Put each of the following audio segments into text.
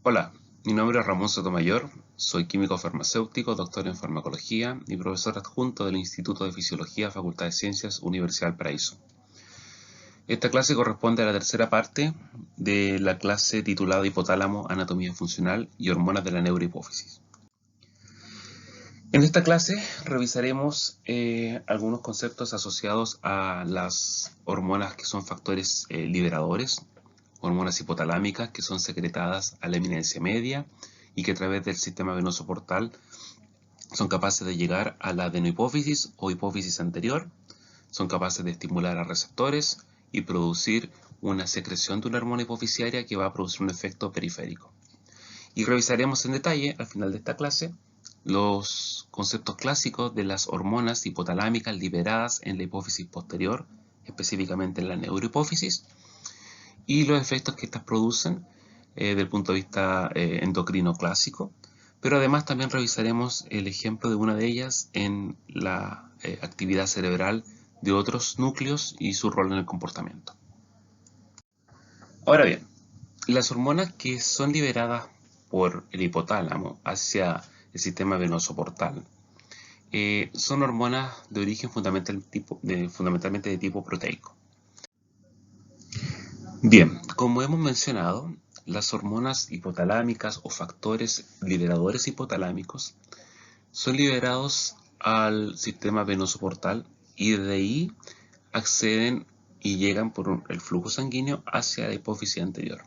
Hola, mi nombre es Ramón Sotomayor, soy químico farmacéutico, doctor en farmacología y profesor adjunto del Instituto de Fisiología, Facultad de Ciencias, Universidad del Paraíso. Esta clase corresponde a la tercera parte de la clase titulada Hipotálamo, Anatomía Funcional y Hormonas de la Neurohipófisis. En esta clase revisaremos algunos conceptos asociados a las hormonas que son factores liberadores, hormonas hipotalámicas que son secretadas a la eminencia media y que a través del sistema venoso portal son capaces de llegar a la adenohipófisis o hipófisis anterior, son capaces de estimular a receptores y producir una secreción de una hormona hipofisiaria que va a producir un efecto periférico. Y revisaremos en detalle, al final de esta clase, los conceptos clásicos de las hormonas hipotalámicas liberadas en la hipófisis posterior, específicamente en la neurohipófisis, y los efectos que estas producen desde el punto de vista endocrino clásico, pero además también revisaremos el ejemplo de una de ellas en la actividad cerebral de otros núcleos y su rol en el comportamiento. Ahora bien, las hormonas que son liberadas por el hipotálamo hacia el sistema venoso portal son hormonas de origen fundamentalmente de tipo proteico. Bien, como hemos mencionado, las hormonas hipotalámicas o factores liberadores hipotalámicos son liberados al sistema venoso portal y de ahí acceden y llegan por el flujo sanguíneo hacia la hipófisis anterior.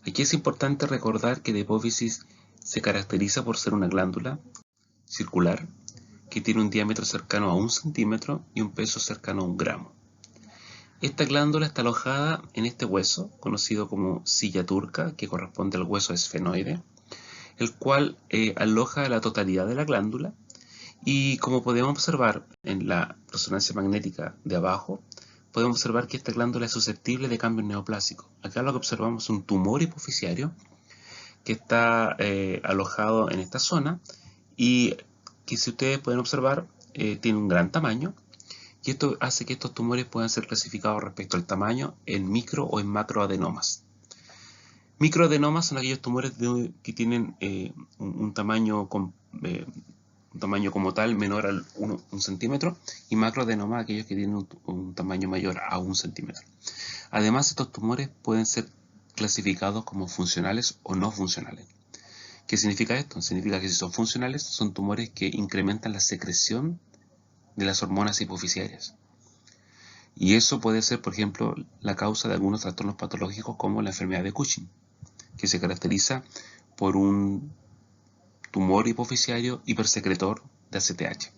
Aquí es importante recordar que la hipófisis se caracteriza por ser una glándula circular que tiene un diámetro cercano a 1 centímetro y un peso cercano a 1 gramo. Esta glándula está alojada en este hueso, conocido como silla turca, que corresponde al hueso esfenoide, el cual aloja la totalidad de la glándula. Y como podemos observar en la resonancia magnética de abajo, podemos observar que esta glándula es susceptible de cambios neoplásicos. Acá lo que observamos es un tumor hipofisiario que está alojado en esta zona y que, si ustedes pueden observar, tiene un gran tamaño. Y esto hace que estos tumores puedan ser clasificados respecto al tamaño en micro o en macroadenomas. Microadenomas son aquellos tumores que tienen un tamaño como tal menor al 1 centímetro, y macroadenomas aquellos que tienen un tamaño mayor a 1 centímetro. Además, estos tumores pueden ser clasificados como funcionales o no funcionales. ¿Qué significa esto? Significa que si son funcionales, son tumores que incrementan la secreción de las hormonas hipofisiarias. Y eso puede ser, por ejemplo, la causa de algunos trastornos patológicos como la enfermedad de Cushing, que se caracteriza por un tumor hipofisiario hipersecretor de ACTH.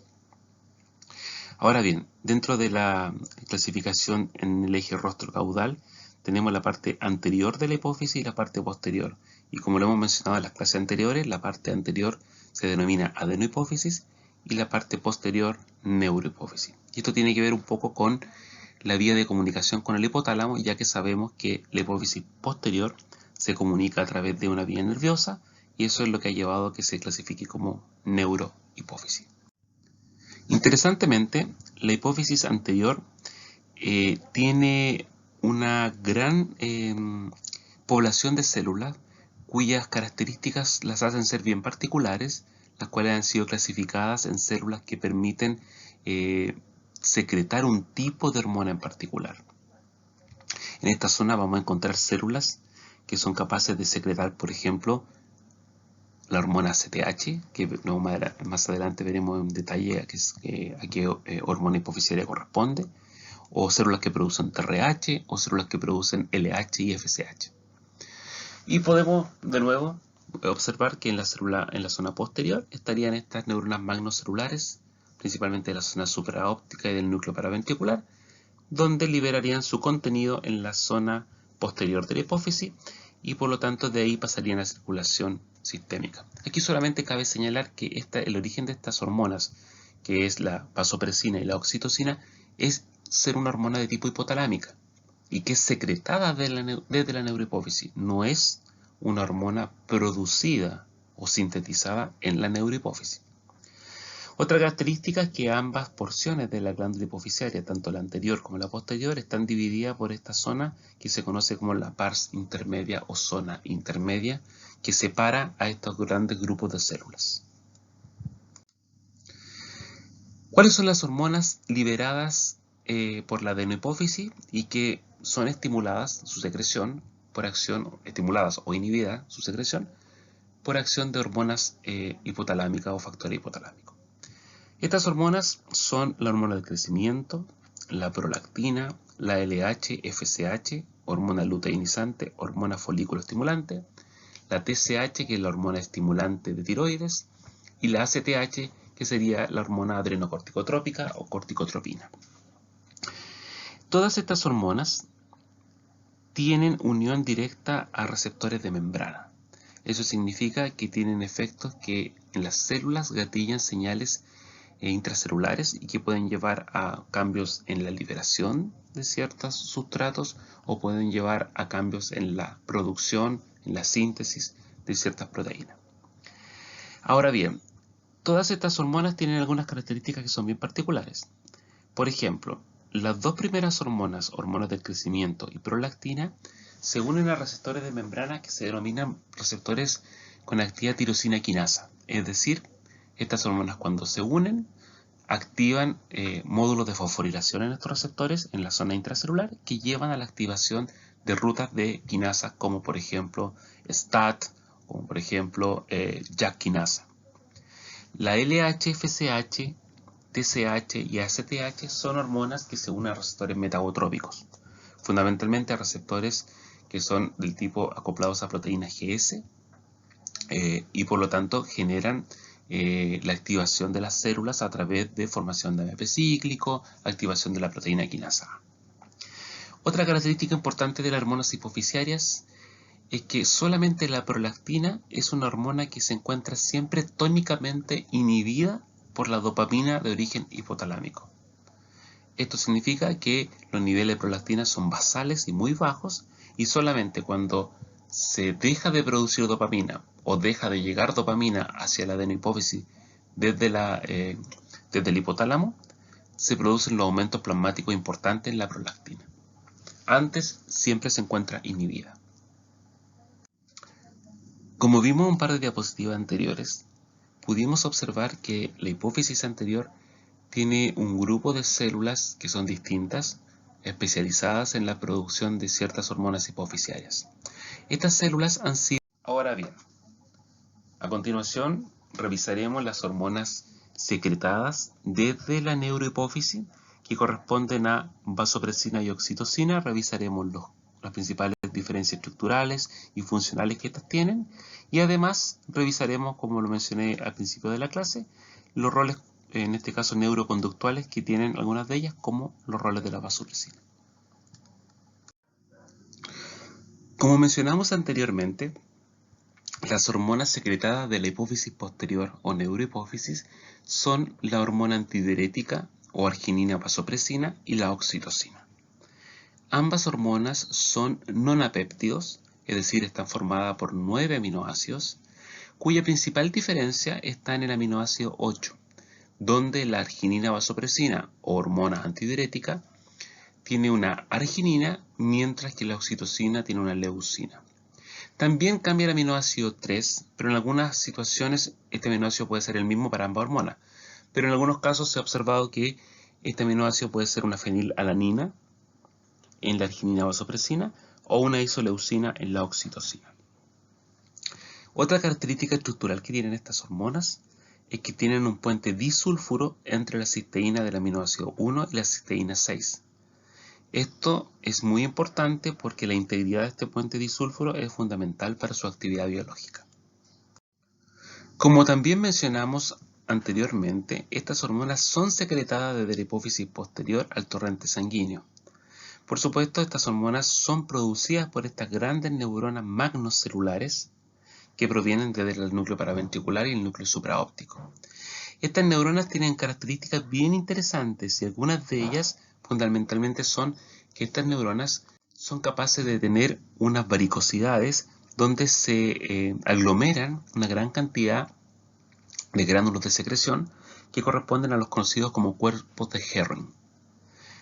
Ahora bien, dentro de la clasificación en el eje rostro-caudal, tenemos la parte anterior de la hipófisis y la parte posterior. Y como lo hemos mencionado en las clases anteriores, la parte anterior se denomina adenohipófisis y la parte posterior neurohipófisis. Y esto tiene que ver un poco con la vía de comunicación con el hipotálamo, ya que sabemos que la hipófisis posterior se comunica a través de una vía nerviosa, y eso es lo que ha llevado a que se clasifique como neurohipófisis. Interesantemente, la hipófisis anterior tiene una gran población de células cuyas características las hacen ser bien particulares, las cuales han sido clasificadas en células que permiten secretar un tipo de hormona en particular. En esta zona vamos a encontrar células que son capaces de secretar, por ejemplo, la hormona ACTH, que más adelante veremos en detalle a qué hormona hipofisiaria corresponde, o células que producen TRH, o células que producen LH y FSH. Y podemos, de nuevo, observar que en la zona posterior estarían estas neuronas magnocelulares, principalmente de la zona supraóptica y del núcleo paraventricular, donde liberarían su contenido en la zona posterior de la hipófisis y por lo tanto de ahí pasarían a circulación sistémica. Aquí solamente cabe señalar que el origen de estas hormonas, que es la vasopresina y la oxitocina, es ser una hormona de tipo hipotalámica y que es secretada desde la neurohipófisis, no es una hormona producida o sintetizada en la neurohipófisis. Otra característica es que ambas porciones de la glándula hipoficiaria, tanto la anterior como la posterior, están divididas por esta zona que se conoce como la pars intermedia o zona intermedia, que separa a estos grandes grupos de células. ¿Cuáles son las hormonas liberadas por la adenohipófisis y que son estimuladas su secreción por acción, estimuladas o inhibidas su secreción por acción de hormonas hipotalámicas o factores hipotalámicos? Estas hormonas son la hormona del crecimiento, la prolactina, la LH, FSH, hormona luteinizante, hormona folículo estimulante, la TSH, que es la hormona estimulante de tiroides, y la ACTH, que sería la hormona adrenocorticotrópica o corticotropina. Todas estas hormonas tienen unión directa a receptores de membrana. Eso significa que tienen efectos que en las células gatillan señales intracelulares y que pueden llevar a cambios en la liberación de ciertos sustratos o pueden llevar a cambios en la producción, en la síntesis de ciertas proteínas. Ahora bien, todas estas hormonas tienen algunas características que son bien particulares. Por ejemplo, las dos primeras hormonas, hormonas del crecimiento y prolactina, se unen a receptores de membrana que se denominan receptores con actividad tirosina quinasa. Es decir, estas hormonas cuando se unen activan módulos de fosforilación en estos receptores en la zona intracelular que llevan a la activación de rutas de quinasa como por ejemplo STAT, como por ejemplo JAK quinasa. La LH, FSH, TSH y ACTH son hormonas que se unen a receptores metabotrópicos, fundamentalmente a receptores que son del tipo acoplados a proteínas GS y por lo tanto generan la activación de las células a través de formación de AMP cíclico, activación de la proteína quinasa. Otra característica importante de las hormonas hipoficiarias es que solamente la prolactina es una hormona que se encuentra siempre tónicamente inhibida por la dopamina de origen hipotalámico. Esto significa que los niveles de prolactina son basales y muy bajos y solamente cuando se deja de producir dopamina o deja de llegar dopamina hacia la adenohipófisis desde el hipotálamo, se producen los aumentos plasmáticos importantes en la prolactina. Antes siempre se encuentra inhibida. Como vimos en un par de diapositivas anteriores, pudimos observar que la hipófisis anterior tiene un grupo de células que son distintas, especializadas en la producción de ciertas hormonas hipoficiarias. Estas células han sido... Ahora bien, a continuación revisaremos las hormonas secretadas desde la neurohipófisis que corresponden a vasopresina y oxitocina. Revisaremos las principales diferencias estructurales y funcionales que estas tienen y además revisaremos, como lo mencioné al principio de la clase, los roles, en este caso neuroconductuales, que tienen algunas de ellas, como los roles de la vasopresina. Como mencionamos anteriormente, las hormonas secretadas de la hipófisis posterior o neurohipófisis son la hormona antidiurética o arginina vasopresina y la oxitocina. Ambas hormonas son nonapéptidos, es decir, están formadas por 9 aminoácidos, cuya principal diferencia está en el aminoácido 8, donde la arginina vasopresina o hormona antidiurética tiene una arginina, mientras que la oxitocina tiene una leucina. También cambia el aminoácido 3, pero en algunas situaciones este aminoácido puede ser el mismo para ambas hormonas. Pero en algunos casos se ha observado que este aminoácido puede ser una fenilalanina en la arginina vasopresina o una isoleucina en la oxitocina. Otra característica estructural que tienen estas hormonas es que tienen un puente disulfuro entre la cisteína del aminoácido 1 y la cisteína 6. Esto es muy importante porque la integridad de este puente disulfuro es fundamental para su actividad biológica. Como también mencionamos anteriormente, estas hormonas son secretadas desde la hipófisis posterior al torrente sanguíneo. Por supuesto, estas hormonas son producidas por estas grandes neuronas magnocelulares que provienen desde el núcleo paraventricular y el núcleo supraóptico. Estas neuronas tienen características bien interesantes y algunas de ellas fundamentalmente son que estas neuronas son capaces de tener unas varicosidades donde se aglomeran una gran cantidad de gránulos de secreción que corresponden a los conocidos como cuerpos de Herring.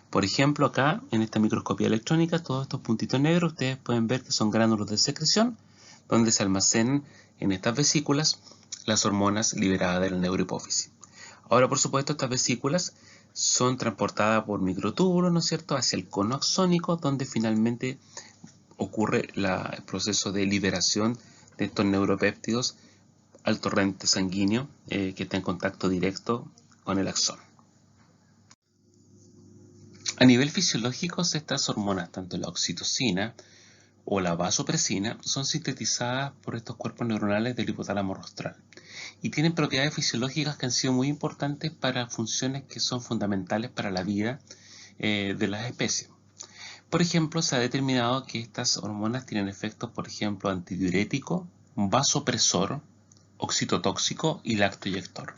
Por ejemplo, acá en esta microscopía electrónica, todos estos puntitos negros ustedes pueden ver que son gránulos de secreción, donde se almacenan en estas vesículas las hormonas liberadas de la neurohipófisis. Ahora, por supuesto, estas vesículas son transportadas por microtúbulos, ¿no es cierto?, hacia el cono axónico, donde finalmente ocurre el proceso de liberación de estos neuropéptidos al torrente sanguíneo que está en contacto directo con el axón. A nivel fisiológico, estas hormonas, tanto la oxitocina o la vasopresina, son sintetizadas por estos cuerpos neuronales del hipotálamo rostral y tienen propiedades fisiológicas que han sido muy importantes para funciones que son fundamentales para la vida de las especies. Por ejemplo, se ha determinado que estas hormonas tienen efectos, por ejemplo, antidiurético, vasopresor, oxitotóxico y lactoeyector.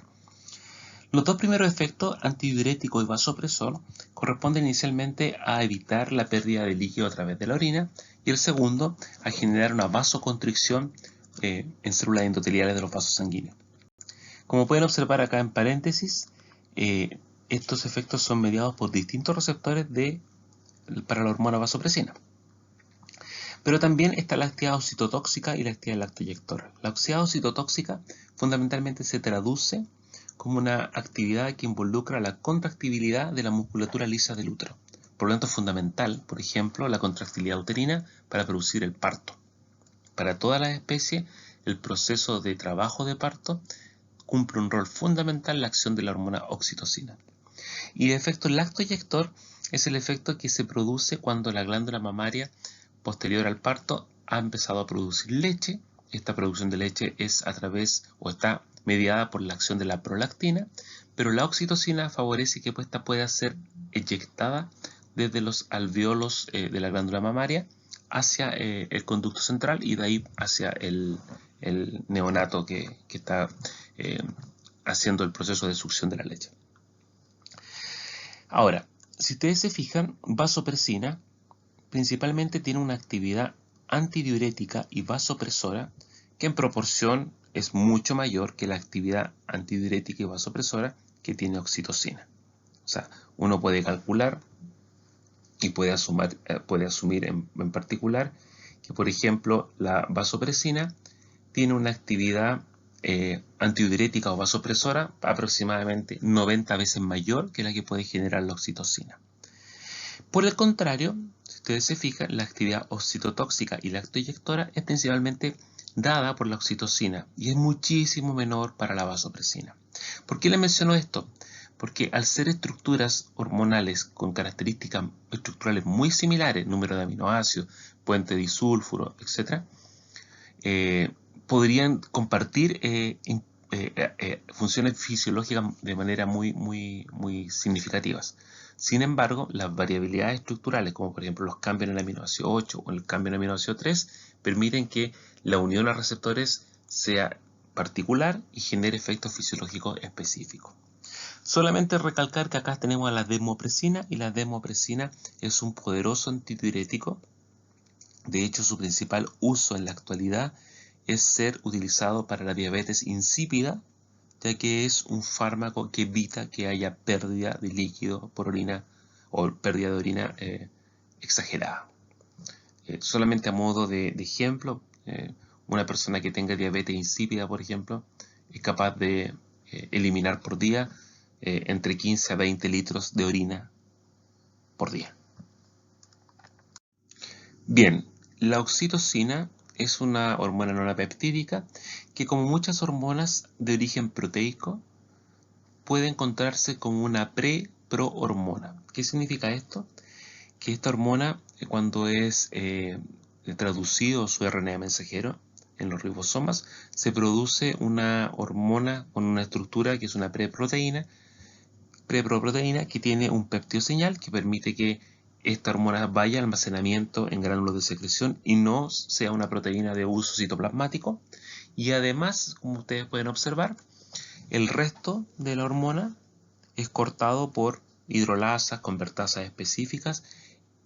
Los dos primeros efectos, antidiurético y vasopresor, corresponden inicialmente a evitar la pérdida de líquido a través de la orina y el segundo a generar una vasoconstricción en células endoteliales de los vasos sanguíneos. Como pueden observar acá en paréntesis, estos efectos son mediados por distintos receptores para la hormona vasopresina. Pero también está la actividad oxitotóxica y la actividad lactoeyectora. La actividad oxitotóxica fundamentalmente se traduce como una actividad que involucra la contractibilidad de la musculatura lisa del útero. Por lo tanto, es fundamental, por ejemplo, la contractilidad uterina para producir el parto. Para todas las especies, el proceso de trabajo de parto cumple un rol fundamental la acción de la hormona oxitocina. Y el efecto lactoeyector es el efecto que se produce cuando la glándula mamaria posterior al parto ha empezado a producir leche. Esta producción de leche es a través o está mediada por la acción de la prolactina, pero la oxitocina favorece que esta pueda ser eyectada desde los alveolos de la glándula mamaria hacia el conducto central y de ahí hacia el neonato que está haciendo el proceso de succión de la leche. Ahora, si ustedes se fijan, vasopresina principalmente tiene una actividad antidiurética y vasopresora que en proporción es mucho mayor que la actividad antidiurética y vasopresora que tiene oxitocina. O sea, uno puede calcular y puede asumir en particular que, por ejemplo, la vasopresina tiene una actividad antidiurética o vasopresora aproximadamente 90 veces mayor que la que puede generar la oxitocina. Por el contrario, si ustedes se fijan, la actividad oxitotóxica y lactoeyectora es principalmente dada por la oxitocina y es muchísimo menor para la vasopresina. ¿Por qué les menciono esto? Porque al ser estructuras hormonales con características estructurales muy similares, número de aminoácidos, puente disulfuro, etc., podrían compartir funciones fisiológicas de manera muy significativas. Sin embargo, las variabilidades estructurales, como por ejemplo los cambios en el aminoácido 8 o el cambio en el aminoácido 3, permiten que la unión a receptores sea particular y genere efectos fisiológicos específicos. Solamente recalcar que acá tenemos a la desmopresina y la desmopresina es un poderoso antidiurético. De hecho, su principal uso en la actualidad es ser utilizado para la diabetes insípida, ya que es un fármaco que evita que haya pérdida de líquido por orina o pérdida de orina exagerada. Solamente a modo de ejemplo, una persona que tenga diabetes insípida, por ejemplo, es capaz de eliminar por día entre 15 a 20 litros de orina por día. Bien, la oxitocina es una hormona no peptídica que, como muchas hormonas de origen proteico, puede encontrarse como una pre-prohormona. ¿Qué significa esto? Que esta hormona, cuando es traducido su RNA mensajero en los ribosomas, se produce una hormona con una estructura que es una preproteína que tiene un peptidoseñal que permite que esta hormona vaya al almacenamiento en gránulos de secreción y no sea una proteína de uso citoplasmático. Y además, como ustedes pueden observar, el resto de la hormona es cortado por hidrolasas, convertasas específicas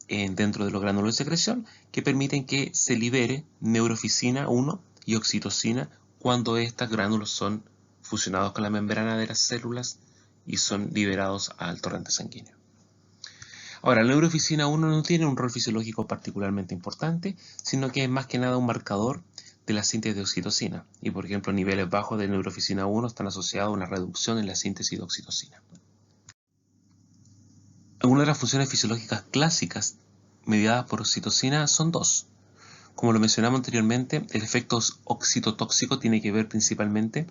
dentro de los gránulos de secreción que permiten que se libere neurofisina 1 y oxitocina cuando estos gránulos son fusionados con la membrana de las células y son liberados al torrente sanguíneo. Ahora, la neuroficina 1 no tiene un rol fisiológico particularmente importante, sino que es más que nada un marcador de la síntesis de oxitocina. Y por ejemplo, niveles bajos de neuroficina 1 están asociados a una reducción en la síntesis de oxitocina. Algunas de las funciones fisiológicas clásicas mediadas por oxitocina son dos. Como lo mencionamos anteriormente, el efecto oxitotóxico tiene que ver principalmente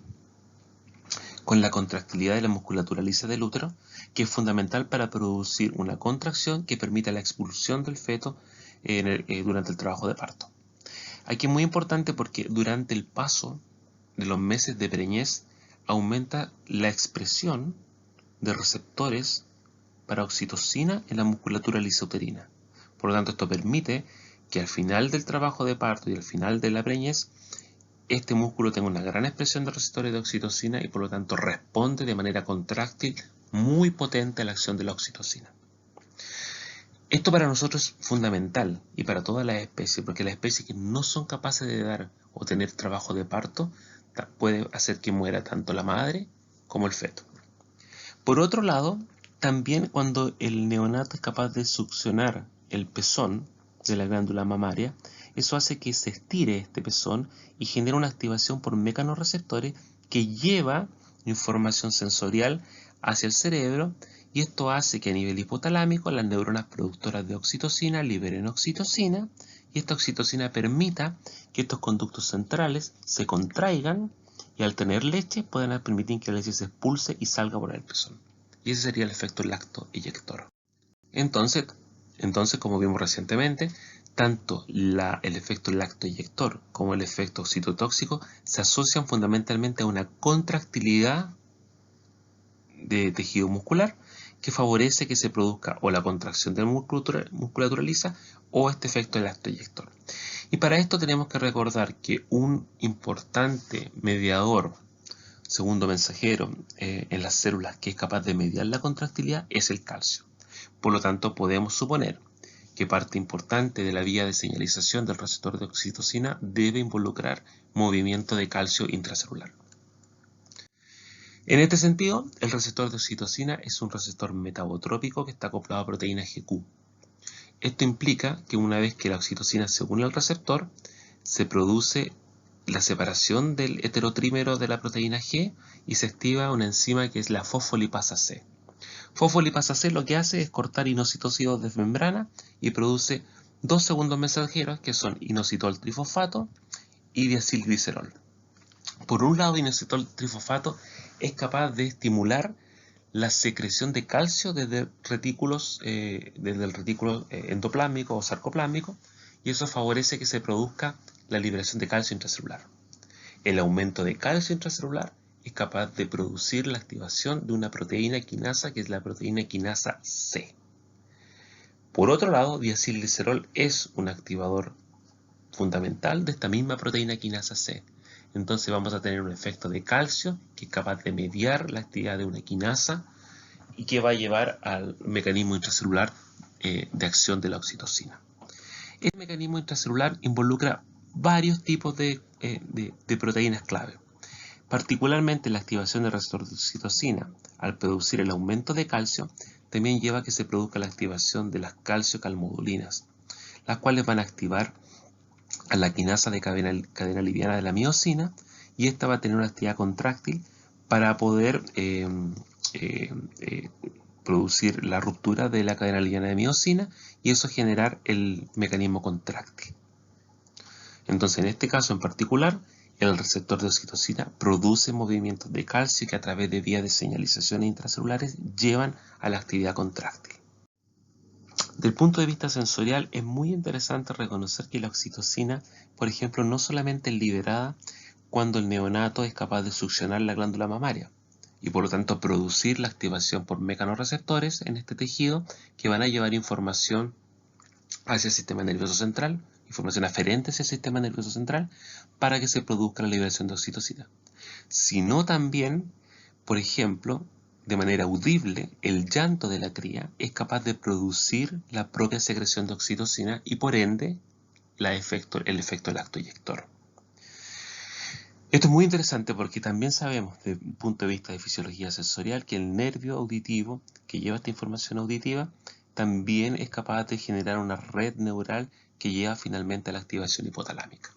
con la contractilidad de la musculatura lisa del útero, que es fundamental para producir una contracción que permita la expulsión del feto durante el trabajo de parto. Aquí es muy importante porque durante el paso de los meses de preñez aumenta la expresión de receptores para oxitocina en la musculatura lisouterina. Por lo tanto, esto permite que al final del trabajo de parto y al final de la preñez, este músculo tenga una gran expresión de receptores de oxitocina y por lo tanto responde de manera contráctil muy potente a la acción de la oxitocina. Esto para nosotros es fundamental y para todas las especies, porque las especies que no son capaces de dar o tener trabajo de parto puede hacer que muera tanto la madre como el feto. Por otro lado, también cuando el neonato es capaz de succionar el pezón de la glándula mamaria, eso hace que se estire este pezón y genera una activación por mecanorreceptores que lleva información sensorial hacia el cerebro, y esto hace que a nivel hipotalámico las neuronas productoras de oxitocina liberen oxitocina, y esta oxitocina permita que estos conductos centrales se contraigan y al tener leche puedan permitir que la leche se expulse y salga por el pezón. Y ese sería el efecto lactoeyector. Entonces, como vimos recientemente, tanto el efecto lactoeyector como el efecto oxitotóxico se asocian fundamentalmente a una contractilidad de tejido muscular que favorece que se produzca o la contracción de la musculatura lisa o este efecto lactoeyector. Y para esto tenemos que recordar que un importante mediador, segundo mensajero en las células que es capaz de mediar la contractilidad es el calcio. Por lo tanto, podemos suponer que parte importante de la vía de señalización del receptor de oxitocina debe involucrar movimiento de calcio intracelular. En este sentido, el receptor de oxitocina es un receptor metabotrópico que está acoplado a proteína GQ. Esto implica que una vez que la oxitocina se une al receptor, se produce la separación del heterotrímero de la proteína G y se activa una enzima que es la fosfolipasa C. Fosfolipasa C lo que hace es cortar inositocidos de membrana y produce dos segundos mensajeros que son inositol trifosfato y diacilglicerol. Por un lado, inositol trifosfato es capaz de estimular la secreción de calcio desde el retículo endoplásmico o sarcoplásmico, y eso favorece que se produzca la liberación de calcio intracelular. El aumento de calcio intracelular es capaz de producir la activación de una proteína quinasa que es la proteína quinasa C. Por otro lado, diacilglicerol es un activador fundamental de esta misma proteína quinasa C. Entonces vamos a tener un efecto de calcio que es capaz de mediar la actividad de una quinasa y que va a llevar al mecanismo intracelular de acción de la oxitocina. El mecanismo intracelular involucra varios tipos de proteínas clave. Particularmente la activación del receptor de oxitocina al producir el aumento de calcio también lleva a que se produzca la activación de las calciocalmodulinas, las cuales van a activar a la quinasa de cadena liviana de la miosina, y esta va a tener una actividad contráctil para poder producir la ruptura de la cadena liviana de miosina y eso generar el mecanismo contráctil. Entonces, en este caso en particular, el receptor de oxitocina produce movimientos de calcio que a través de vías de señalización intracelulares llevan a la actividad contráctil. Desde el punto de vista sensorial, es muy interesante reconocer que la oxitocina, por ejemplo, no solamente es liberada cuando el neonato es capaz de succionar la glándula mamaria y por lo tanto producir la activación por mecanorreceptores en este tejido que van a llevar información hacia el sistema nervioso central, información aferente hacia el sistema nervioso central para que se produzca la liberación de oxitocina, sino también, por ejemplo, de manera audible, el llanto de la cría es capaz de producir la propia secreción de oxitocina y por ende el efecto lactoeyector. Esto es muy interesante porque también sabemos, desde un punto de vista de fisiología sensorial, que el nervio auditivo que lleva esta información auditiva también es capaz de generar una red neural que lleva finalmente a la activación hipotalámica.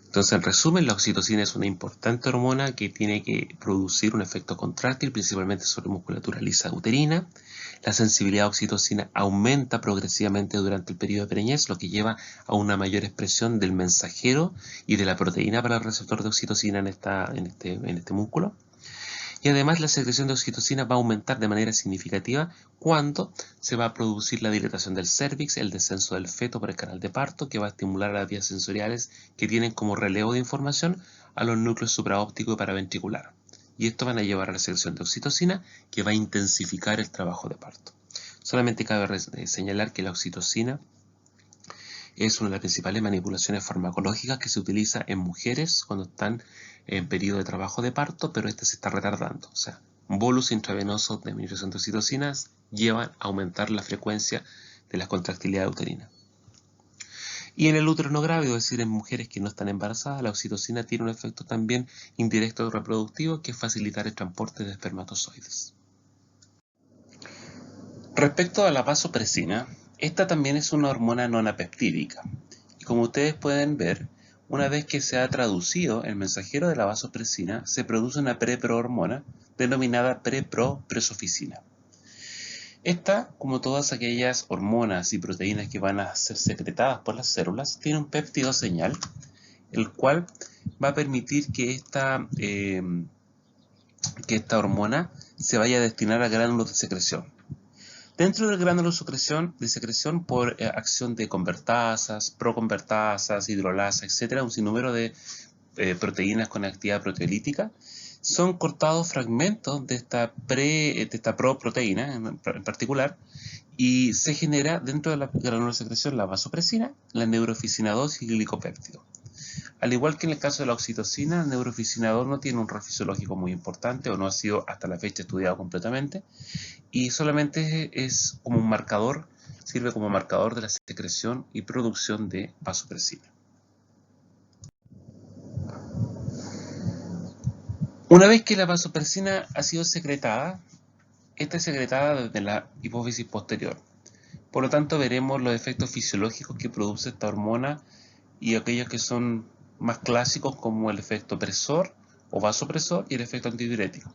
Entonces, en resumen, la oxitocina es una importante hormona que tiene que producir un efecto contráctil, principalmente sobre musculatura lisa uterina. La sensibilidad a oxitocina aumenta progresivamente durante el periodo de preñez, lo que lleva a una mayor expresión del mensajero y de la proteína para el receptor de oxitocina en este músculo. Y además la secreción de oxitocina va a aumentar de manera significativa cuando se va a producir la dilatación del cérvix, el descenso del feto por el canal de parto, que va a estimular las vías sensoriales que tienen como relevo de información a los núcleos supraóptico y paraventricular. Y esto van a llevar a la secreción de oxitocina, que va a intensificar el trabajo de parto. Solamente cabe señalar que la oxitocina es una de las principales manipulaciones farmacológicas que se utiliza en mujeres cuando están en periodo de trabajo de parto, pero este se está retardando. O sea, bolus intravenosos de administración de oxitocinas llevan a aumentar la frecuencia de la contractilidad uterina. Y en el útero no grávido, es decir, en mujeres que no están embarazadas, la oxitocina tiene un efecto también indirecto reproductivo, que es facilitar el transporte de espermatozoides. Respecto a la vasopresina, esta también es una hormona nonapeptídica. Y como ustedes pueden ver, una vez que se ha traducido el mensajero de la vasopresina, se produce una preprohormona denominada prepropresoficina. Esta, como todas aquellas hormonas y proteínas que van a ser secretadas por las células, tiene un péptido señal, el cual va a permitir que esta hormona se vaya a destinar a gránulos de secreción. Dentro del gránulo de secreción por acción de convertasas, proconvertasas, hidrolasas, etc., un sinnúmero de proteínas con actividad proteolítica, son cortados fragmentos de esta proproteína en particular, y se genera dentro de la gránulo de secreción la vasopresina, la neuroficina 2 y el glicopéptido. Al igual que en el caso de la oxitocina, el neuroficina 2 no tiene un rol fisiológico muy importante o no ha sido hasta la fecha estudiado completamente, y solamente es como un marcador, sirve como marcador de la secreción y producción de vasopresina. Una vez que la vasopresina ha sido secretada, esta es secretada desde la hipófisis posterior. Por lo tanto, veremos los efectos fisiológicos que produce esta hormona y aquellos que son más clásicos, como el efecto presor o vasopresor y el efecto antidiurético.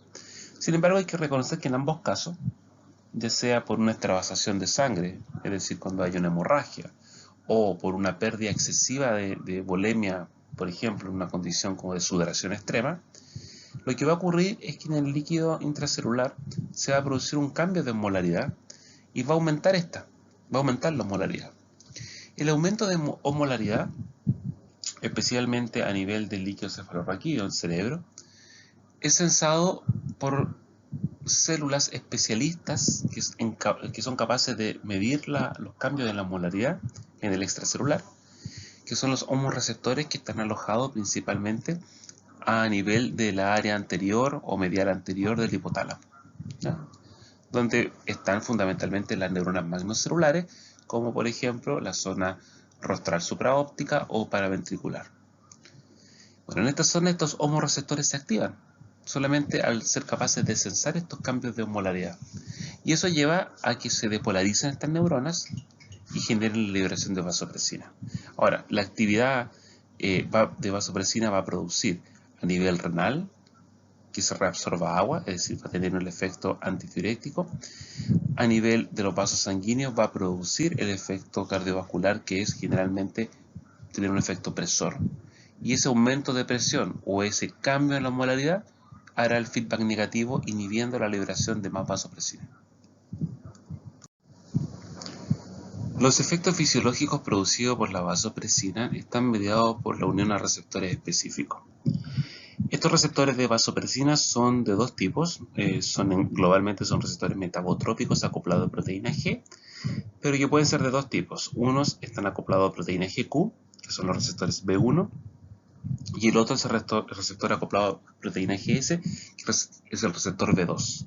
Sin embargo, hay que reconocer que en ambos casos, ya sea por una extravasación de sangre, es decir, cuando hay una hemorragia, o por una pérdida excesiva de volemia, por ejemplo, en una condición como de sudoración extrema, lo que va a ocurrir es que en el líquido intracelular se va a producir un cambio de osmolaridad y va a aumentar la osmolaridad. El aumento de osmolaridad, especialmente a nivel del líquido cefalorraquídeo en el cerebro, es sensado por células especialistas que son capaces de medir los cambios de la osmolaridad en el extracelular, que son los homorreceptores que están alojados principalmente a nivel de la área anterior o medial anterior del hipotálamo, ¿ya? Donde están fundamentalmente las neuronas magnocelulares, como por ejemplo la zona rostral supraóptica o paraventricular. Bueno, en esta zona estos homorreceptores se activan solamente al ser capaces de sensar estos cambios de osmolaridad. Y eso lleva a que se depolaricen estas neuronas y generen la liberación de vasopresina. Ahora, la actividad de vasopresina va a producir a nivel renal, que se reabsorba agua, es decir, va a tener el efecto antidiurético. A nivel de los vasos sanguíneos va a producir el efecto cardiovascular, que es generalmente tener un efecto presor. Y ese aumento de presión o ese cambio en la osmolaridad hará el feedback negativo, inhibiendo la liberación de más vasopresina. Los efectos fisiológicos producidos por la vasopresina están mediados por la unión a receptores específicos. Estos receptores de vasopresina son de dos tipos, globalmente son receptores metabotrópicos acoplados a proteína G, pero que pueden ser de dos tipos. Unos están acoplados a proteína GQ, que son los receptores B1, y el otro es el receptor acoplado a proteína GS, que es el receptor B2.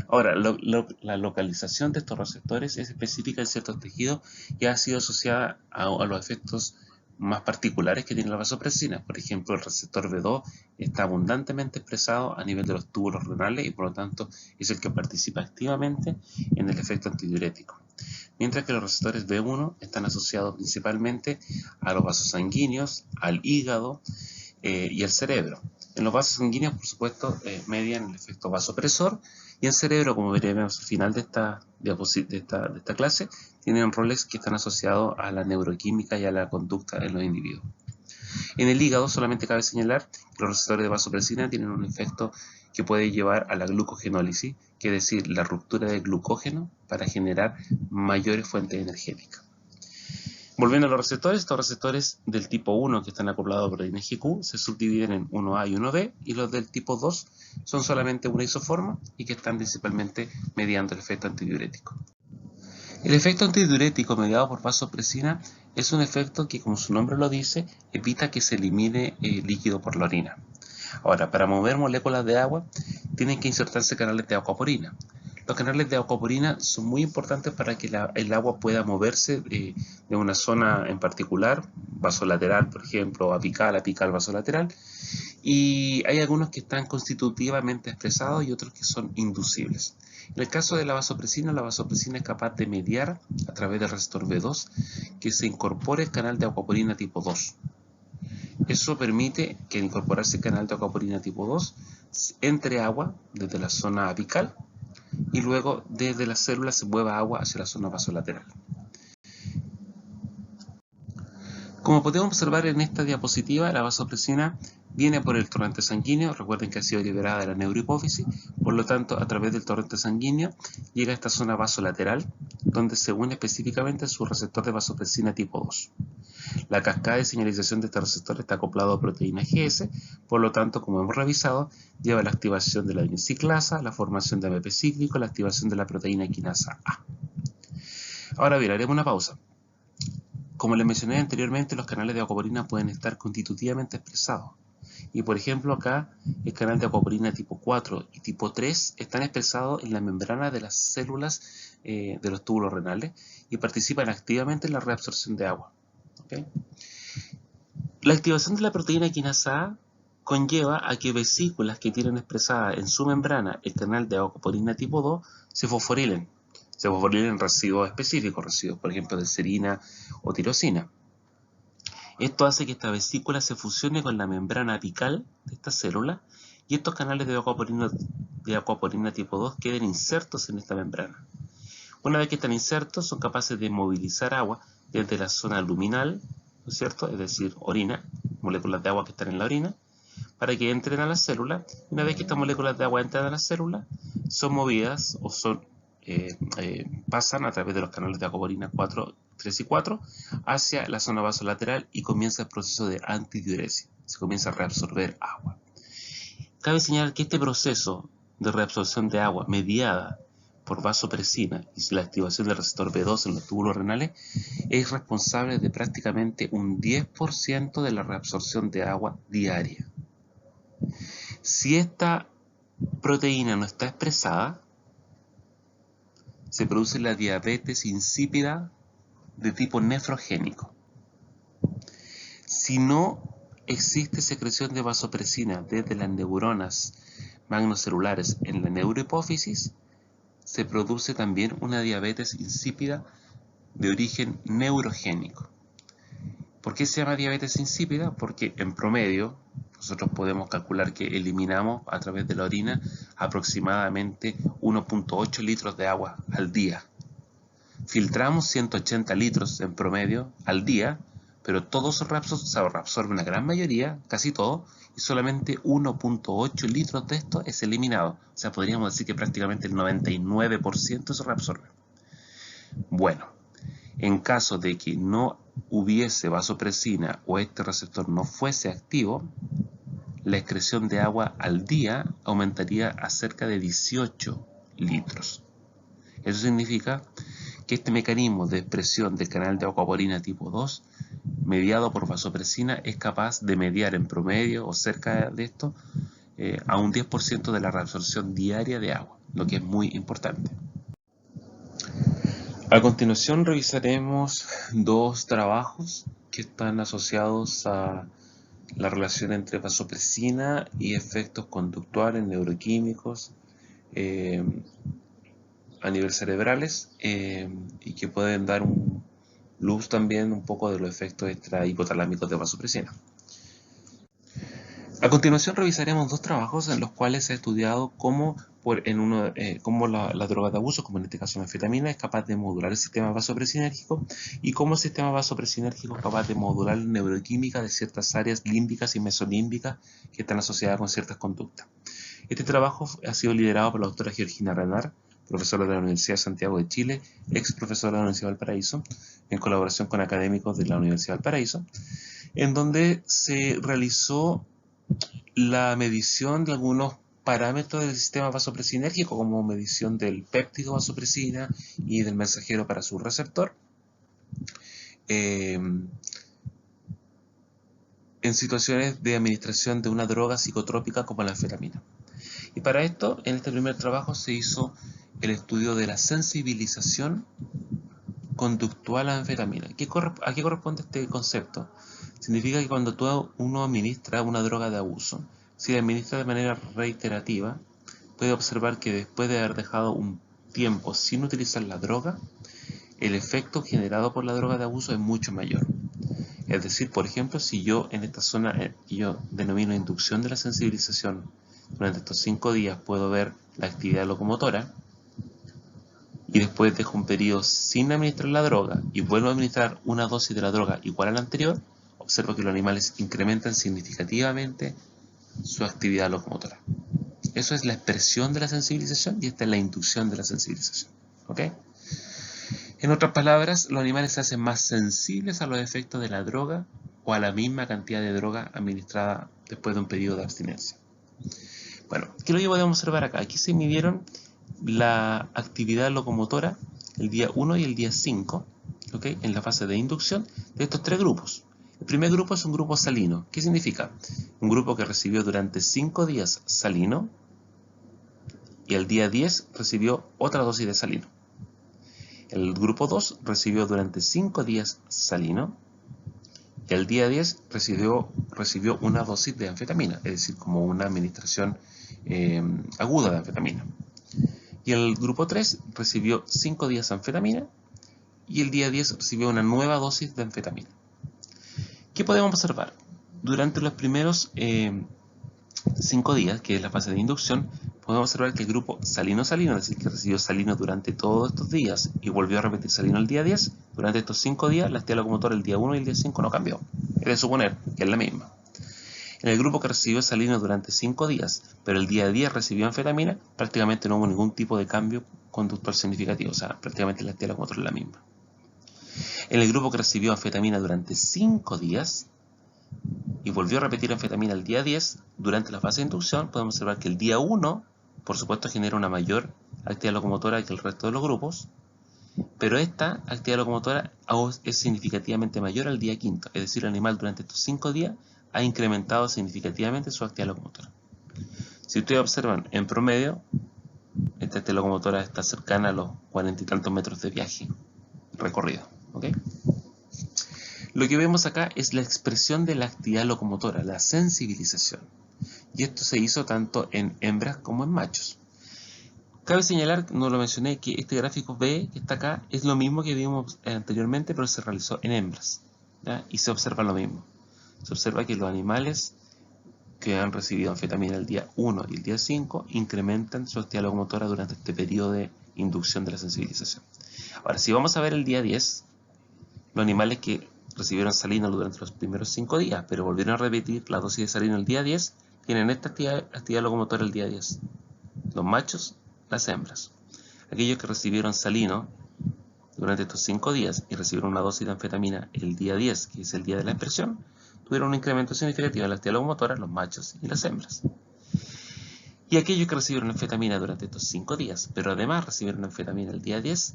Ahora, la localización de estos receptores es específica en ciertos tejidos y ha sido asociada a los efectos más particulares que tiene la vasopresina. Por ejemplo, el receptor B2 está abundantemente expresado a nivel de los túbulos renales y por lo tanto es el que participa activamente en el efecto antidiurético. Mientras que los receptores B1 están asociados principalmente a los vasos sanguíneos, al hígado y al cerebro. En los vasos sanguíneos, por supuesto, median el efecto vasopresor, y el cerebro, como veremos al final de esta clase, tienen roles que están asociados a la neuroquímica y a la conducta en los individuos. En el hígado solamente cabe señalar que los receptores de vasopresina tienen un efecto que puede llevar a la glucogenólisis, que es decir, la ruptura de glucógeno para generar mayores fuentes energéticas. Volviendo a los receptores, estos receptores del tipo 1 que están acoplados a proteína GQ se subdividen en 1A y 1B, y los del tipo 2 son solamente una isoforma y que están principalmente mediando el efecto antidiurético. El efecto antidiurético mediado por vasopresina es un efecto que, como su nombre lo dice, evita que se elimine líquido por la orina. Ahora, para mover moléculas de agua, tienen que insertarse canales de aquaporina. Los canales de aquaporina son muy importantes para que el agua pueda moverse de una zona en particular, vasolateral, por ejemplo, apical, vasolateral, y hay algunos que están constitutivamente expresados y otros que son inducibles. En el caso de la vasopresina es capaz de mediar a través del receptor B2 que se incorpore el canal de aquaporina tipo 2. Eso permite que al incorporarse el canal de aquaporina tipo 2 entre agua desde la zona apical y luego desde las células se mueva agua hacia la zona vasolateral. Como podemos observar en esta diapositiva, la vasopresina viene por el torrente sanguíneo. Recuerden que ha sido liberada de la neurohipófisis, por lo tanto, a través del torrente sanguíneo llega a esta zona vasolateral, donde se une específicamente su receptor de vasopresina tipo 2. La cascada de señalización de este receptor está acoplado a proteína GS, por lo tanto, como hemos revisado, lleva la activación de la dimenciclasa, la formación de AMP cíclico, la activación de la proteína quinasa A. Ahora bien, haremos una pausa. Como les mencioné anteriormente, los canales de aquaporina pueden estar constitutivamente expresados. Y por ejemplo acá, el canal de aquaporina tipo 4 y tipo 3 están expresados en la membrana de las células de los túbulos renales y participan activamente en la reabsorción de agua. ¿Okay? La activación de la proteína quinasa A conlleva a que vesículas que tienen expresada en su membrana el canal de aquaporina tipo 2 se fosforilen. Se fosforilen residuos específicos, residuos por ejemplo de serina o tirosina. Esto hace que esta vesícula se fusione con la membrana apical de esta célula y estos canales de aquaporina tipo 2 queden insertos en esta membrana. Una vez que están insertos, son capaces de movilizar agua desde la zona luminal, ¿no es cierto? Es decir, orina, moléculas de agua que están en la orina, para que entren a la célula. Una vez que estas moléculas de agua entran a la célula, son movidas o pasan a través de los canales de aquaporina 3 y 4 hacia la zona vasolateral y comienza el proceso de antidiuresis. Se comienza a reabsorber agua. Cabe señalar que este proceso de reabsorción de agua mediada por vasopresina y la activación del receptor B2 en los túbulos renales es responsable de prácticamente un 10% de la reabsorción de agua diaria. Si esta proteína no está expresada, se produce la diabetes insípida de tipo nefrogénico. Si no existe secreción de vasopresina desde las neuronas magnocelulares en la neurohipófisis, se produce también una diabetes insípida de origen neurogénico. ¿Por qué se llama diabetes insípida? Porque en promedio nosotros podemos calcular que eliminamos a través de la orina aproximadamente 1.8 litros de agua al día. Filtramos 180 litros en promedio al día, pero todos se reabsorben, la gran mayoría, casi todo, y solamente 1.8 litros de esto es eliminado. O sea, podríamos decir que prácticamente el 99% se reabsorbe. Bueno, en caso de que no hubiese vasopresina o este receptor no fuese activo, la excreción de agua al día aumentaría a cerca de 18 litros. Eso significa que este mecanismo de expresión del canal de aquaporina tipo 2, mediado por vasopresina, es capaz de mediar en promedio o cerca de esto a un 10% de la reabsorción diaria de agua, lo que es muy importante. A continuación revisaremos dos trabajos que están asociados a la relación entre vasopresina y efectos conductuales, neuroquímicos, a nivel cerebrales, y que pueden dar luz también un poco de los efectos extrahipotalámicos de vasopresina. A continuación revisaremos dos trabajos en los cuales se ha estudiado cómo la droga de abuso, como en este caso la anfetamina, es capaz de modular el sistema vasopresinérgico y cómo el sistema vasopresinérgico es capaz de modular la neuroquímica de ciertas áreas límbicas y mesolímbicas que están asociadas con ciertas conductas. Este trabajo ha sido liderado por la doctora Georgina Renard, profesora de la Universidad de Santiago de Chile, ex profesora de la Universidad de Valparaíso, en colaboración con académicos de la Universidad de Valparaíso, en donde se realizó la medición de algunos parámetros del sistema vasopresinérgico, como medición del péptido vasopresina y del mensajero para su receptor, en situaciones de administración de una droga psicotrópica como la anfetamina. Y para esto, en este primer trabajo se hizo el estudio de la sensibilización conductual a la anfetamina. ¿A qué corresponde este concepto? Significa que cuando uno administra una droga de abuso, si la administra de manera reiterativa, puede observar que después de haber dejado un tiempo sin utilizar la droga, el efecto generado por la droga de abuso es mucho mayor. Es decir, por ejemplo, si yo en esta zona que yo denomino inducción de la sensibilización, durante estos 5 días puedo ver la actividad locomotora, y después dejo un periodo sin administrar la droga y vuelvo a administrar una dosis de la droga igual a la anterior, observo que los animales incrementan significativamente su actividad locomotora. Eso es la expresión de la sensibilización y esta es la inducción de la sensibilización. ¿Ok? En otras palabras, los animales se hacen más sensibles a los efectos de la droga o a la misma cantidad de droga administrada después de un periodo de abstinencia. Bueno, ¿qué es lo que podemos observar acá? Aquí se midieron la actividad locomotora el día 1 y el día 5, ¿okay? En la fase de inducción de estos tres grupos. El primer grupo es un grupo salino. ¿Qué significa? Un grupo que recibió durante 5 días salino y el día 10 recibió otra dosis de salino. El grupo 2 recibió durante 5 días salino y el día 10 recibió una dosis de anfetamina, es decir, como una administración aguda de anfetamina. Y el grupo 3 recibió 5 días de anfetamina y el día 10 recibió una nueva dosis de anfetamina. ¿Qué podemos observar? Durante los primeros 5 días, que es la fase de inducción, podemos observar que el grupo salino-salino, es decir, que recibió salino durante todos estos días y volvió a repetir salino el día 10, durante estos 5 días, la actividad locomotora el día 1 y el día 5 no cambió. Es de suponer que es la misma. En el grupo que recibió salino durante 5 días, pero el día 10 recibió anfetamina, prácticamente no hubo ningún tipo de cambio conductual significativo, o sea, prácticamente la actividad locomotora es la misma. En el grupo que recibió anfetamina durante 5 días y volvió a repetir anfetamina el día 10, durante la fase de inducción, podemos observar que el día 1, por supuesto, genera una mayor actividad locomotora que el resto de los grupos, pero esta actividad locomotora es significativamente mayor al día 5, es decir, el animal durante estos 5 días ha incrementado significativamente su actividad locomotora. Si ustedes observan, en promedio, esta actividad locomotora está cercana a los 40 y tantos metros de viaje recorrido. ¿Okay? Lo que vemos acá es la expresión de la actividad locomotora, la sensibilización. Y esto se hizo tanto en hembras como en machos. Cabe señalar, no lo mencioné, que este gráfico B que está acá es lo mismo que vimos anteriormente, pero se realizó en hembras, ¿ya? Y se observa lo mismo. Se observa que los animales que han recibido anfetamina el día 1 y el día 5 incrementan su actividad locomotora durante este periodo de inducción de la sensibilización. Ahora, si vamos a ver el día 10, los animales que recibieron salino durante los primeros 5 días, pero volvieron a repetir la dosis de salino el día 10, tienen esta actividad locomotora el día 10. Los machos, las hembras. Aquellos que recibieron salino durante estos 5 días y recibieron una dosis de anfetamina el día 10, que es el día de la expresión, tuvieron un incremento significativo en la actividad locomotora, los machos y las hembras. Y aquellos que recibieron anfetamina durante estos 5 días, pero además recibieron anfetamina el día 10,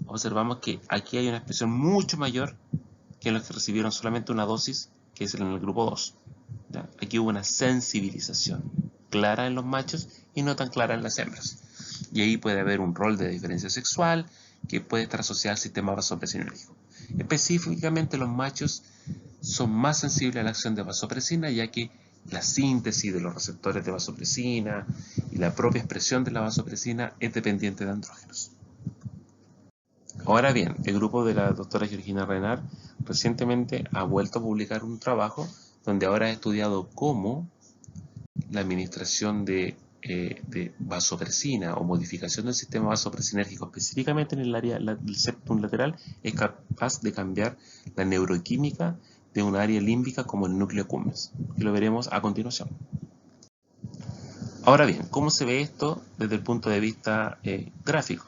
observamos que aquí hay una expresión mucho mayor que en los que recibieron solamente una dosis, que es en el grupo 2. ¿Ya? Aquí hubo una sensibilización clara en los machos y no tan clara en las hembras. Y ahí puede haber un rol de diferencia sexual que puede estar asociado al sistema vasopresinérgico. Específicamente los machos son más sensibles a la acción de vasopresina, ya que la síntesis de los receptores de vasopresina y la propia expresión de la vasopresina es dependiente de andrógenos. Ahora bien, el grupo de la doctora Georgina Renard recientemente ha vuelto a publicar un trabajo donde ahora ha estudiado cómo la administración de vasopresina o modificación del sistema vasopresinérgico, específicamente en el área del septum lateral, es capaz de cambiar la neuroquímica de un área límbica como el núcleo accumbens, que lo veremos a continuación. Ahora bien, ¿cómo se ve esto desde el punto de vista gráfico?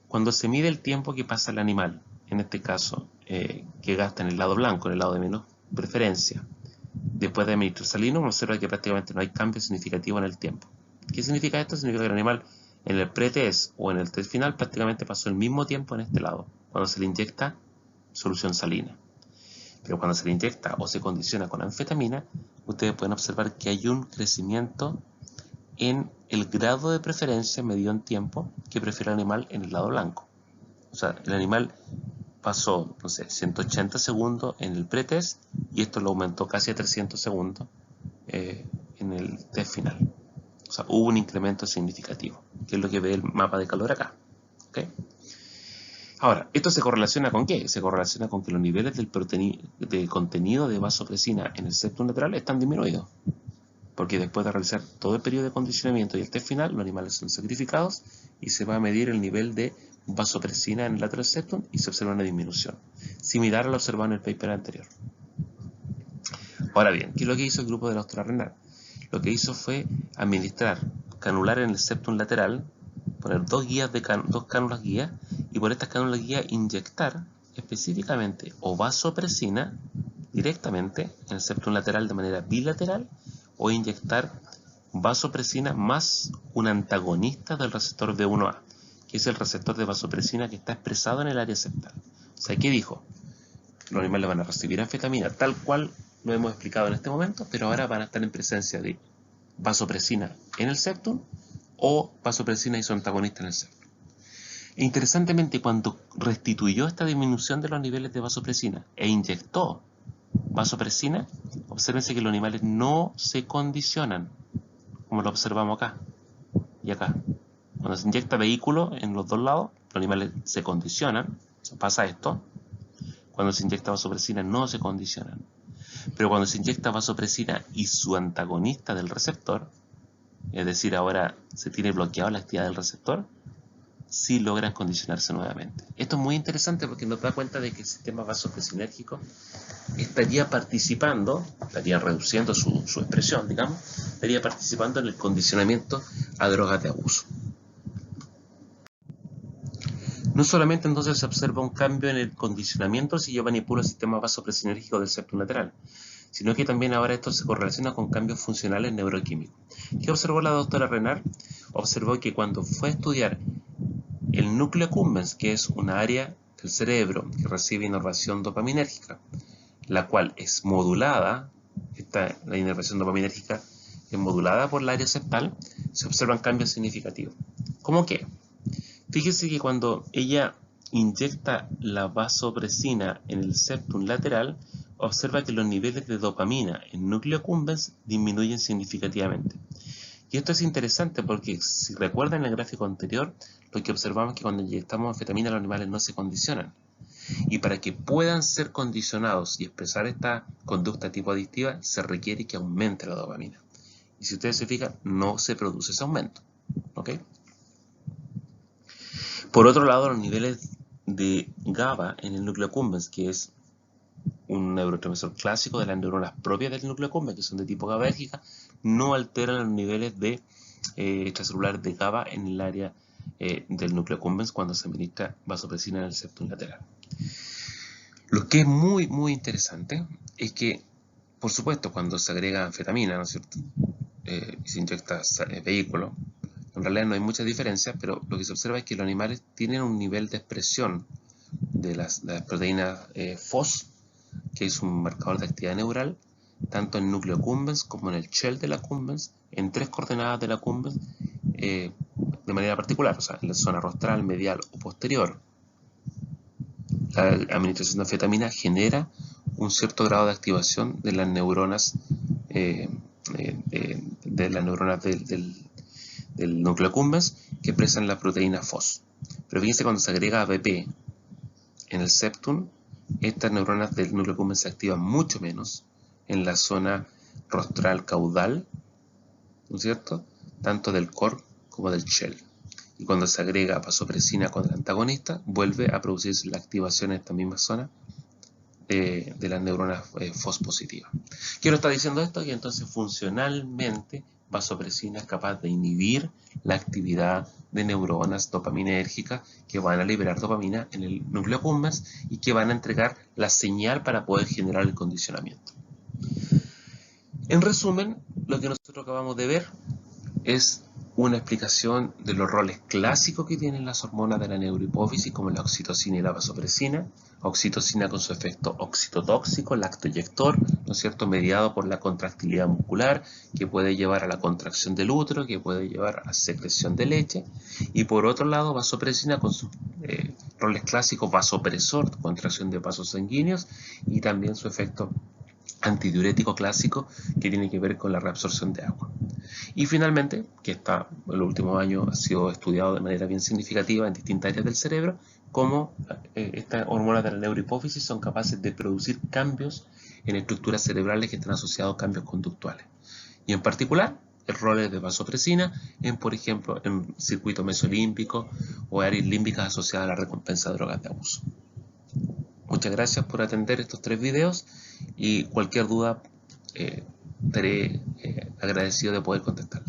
Cuando se mide el tiempo que pasa el animal, en este caso, que gasta en el lado blanco, en el lado de menos preferencia, después de administrar salino, uno observa que prácticamente no hay cambio significativo en el tiempo. ¿Qué significa esto? Significa que el animal en el pre-test o en el test final prácticamente pasó el mismo tiempo en este lado, cuando se le inyecta solución salina. Pero cuando se le inyecta o se condiciona con anfetamina, ustedes pueden observar que hay un crecimiento en el grado de preferencia medido en tiempo que prefiere el animal en el lado blanco. O sea, el animal pasó, no sé, 180 segundos en el pretest y esto lo aumentó casi a 300 segundos en el test final. O sea, hubo un incremento significativo, que es lo que ve el mapa de calor acá. ¿Okay? Ahora, ¿esto se correlaciona con qué? Se correlaciona con que los niveles del contenido de vasopresina en el septum lateral están disminuidos. Porque después de realizar todo el periodo de condicionamiento y el test final, los animales son sacrificados y se va a medir el nivel de vasopresina en el lateral septum y se observa una disminución, similar a lo observado en el paper anterior. Ahora bien, ¿qué es lo que hizo el grupo de la doctora Renard? Lo que hizo fue administrar canular en el septum lateral, poner dos cánulas guías y por estas cánulas guías inyectar específicamente o vasopresina directamente en el septum lateral de manera bilateral o inyectar vasopresina más un antagonista del receptor B1A, que es el receptor de vasopresina que está expresado en el área septal. O sea, ¿qué dijo? Los animales van a recibir anfetamina tal cual lo hemos explicado en este momento, pero ahora van a estar en presencia de vasopresina en el septum o vasopresina y su antagonista en el septum. E interesantemente, cuando restituyó esta disminución de los niveles de vasopresina e inyectó vasopresina, obsérvense que los animales no se condicionan, como lo observamos acá y acá. Cuando se inyecta vehículo en los dos lados, los animales se condicionan, pasa esto. Cuando se inyecta vasopresina no se condicionan. Pero cuando se inyecta vasopresina y su antagonista del receptor, es decir, ahora se tiene bloqueado la actividad del receptor, sí logran condicionarse nuevamente. Esto es muy interesante porque nos da cuenta de que el sistema vasopresinérgico estaría participando, estaría reduciendo su expresión, digamos, estaría participando en el condicionamiento a drogas de abuso. No solamente entonces se observa un cambio en el condicionamiento si yo manipulo el sistema vasopresinérgico del septum lateral, sino que también ahora esto se correlaciona con cambios funcionales neuroquímicos. ¿Qué observó la doctora Renard? Observó que cuando fue a estudiar el núcleo accumbens, que es una área del cerebro que recibe inervación dopaminérgica, la cual es modulada, la inervación dopaminérgica es modulada por el área septal, se observan cambios significativos. ¿Cómo qué? Fíjese que cuando ella inyecta la vasopresina en el septum lateral, observa que los niveles de dopamina en núcleo accumbens disminuyen significativamente. Y esto es interesante porque, si recuerdan el gráfico anterior, lo que observamos es que cuando inyectamos anfetamina los animales no se condicionan. Y para que puedan ser condicionados y expresar esta conducta tipo adictiva, se requiere que aumente la dopamina. Y si ustedes se fijan, no se produce ese aumento. ¿Ok? Por otro lado, los niveles de GABA en el núcleo accumbens, que es un neurotransmisor clásico de las neuronas propias del núcleo accumbens, que son de tipo GABAérgica, no alteran los niveles de extracelular de GABA en el área del núcleo accumbens cuando se administra vasopresina en el septum lateral. Lo que es muy, muy interesante es que, por supuesto, cuando se agrega anfetamina, ¿no es cierto? Y se inyecta vehículo, en realidad no hay muchas diferencias, pero lo que se observa es que los animales tienen un nivel de expresión de las proteínas FOS, que es un marcador de actividad neural, tanto en el núcleo accumbens como en el shell del accumbens, en 3 coordenadas del accumbens, de manera particular, o sea, en la zona rostral, medial o posterior. La administración de anfetamina genera un cierto grado de activación de las neuronas del núcleo accumbens que expresan la proteína FOS. Pero fíjense, cuando se agrega ABP en el septum, estas neuronas del núcleo accumbens se activan mucho menos en la zona rostral caudal, ¿no es cierto?, tanto del core como del shell. Y cuando se agrega vasopresina con el antagonista, vuelve a producirse la activación en esta misma zona de las neuronas FOS positivas. ¿Qué nos está diciendo esto? Que entonces funcionalmente vasopresina es capaz de inhibir la actividad de neuronas dopaminérgicas que van a liberar dopamina en el núcleo accumbens y que van a entregar la señal para poder generar el condicionamiento. En resumen, lo que nosotros acabamos de ver es una explicación de los roles clásicos que tienen las hormonas de la neurohipófisis, como la oxitocina y la vasopresina. Oxitocina con su efecto oxitotóxico, lactoyector, ¿no es cierto?, mediado por la contractilidad muscular, que puede llevar a la contracción del útero, que puede llevar a secreción de leche. Y por otro lado, vasopresina con sus roles clásicos, vasopresor, contracción de vasos sanguíneos, y también su efecto antidiurético clásico, que tiene que ver con la reabsorción de agua. Y finalmente, que en los últimos años ha sido estudiado de manera bien significativa en distintas áreas del cerebro, cómo estas hormonas de la neurohipófisis son capaces de producir cambios en estructuras cerebrales que están asociados a cambios conductuales. Y en particular, el rol de vasopresina en, por ejemplo, en circuito mesolímbico o áreas límbicas asociadas a la recompensa de drogas de abuso. Muchas gracias por atender estos 3 videos y cualquier duda estaré agradecido de poder contestar.